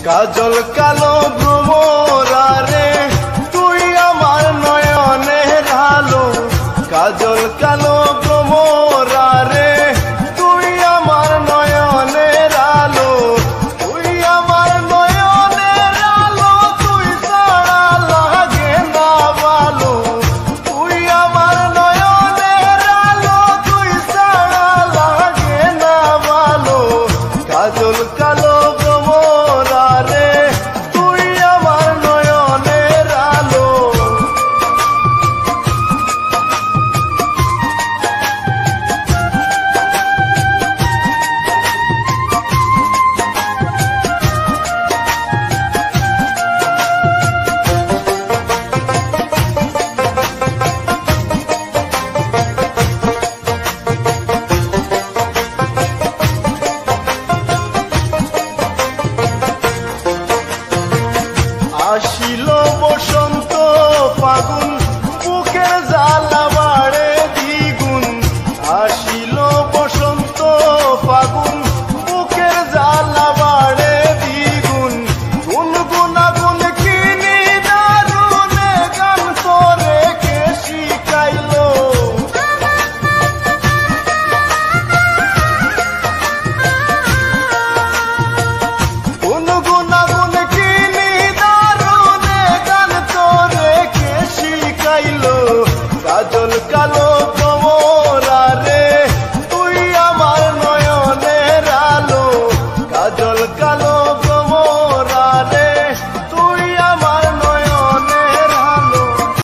কাজল কালো ভ্রমরারে তুই আমার নয়নের আলো, কাজল কালো ভ্রমরারে তুই আমার নয়নের আলো, তুই আমার নয়নের আলো, তুই ছাড়া লাগে না ভালো, তুই আমার নয়নের আলো, তুই ছাড়া লাগে না ভালো, কাজল কালো ভ্রমরারে তুই আমার নয়নের আলো। আসিল বসন্ত ফাগুন বুকের জ্বালা বাড়ে দ্বিগুণ, আসিল বসন্ত ফাগুন বুকের জ্বালা বাড়ে দ্বিগুণ, গুনগুন আগুন কিনি দারুণে গান করে কে শিখাইলো, গুনগুন আগুন কিনি দারুণে গান করে কে শিখাইলো, কাজল কালো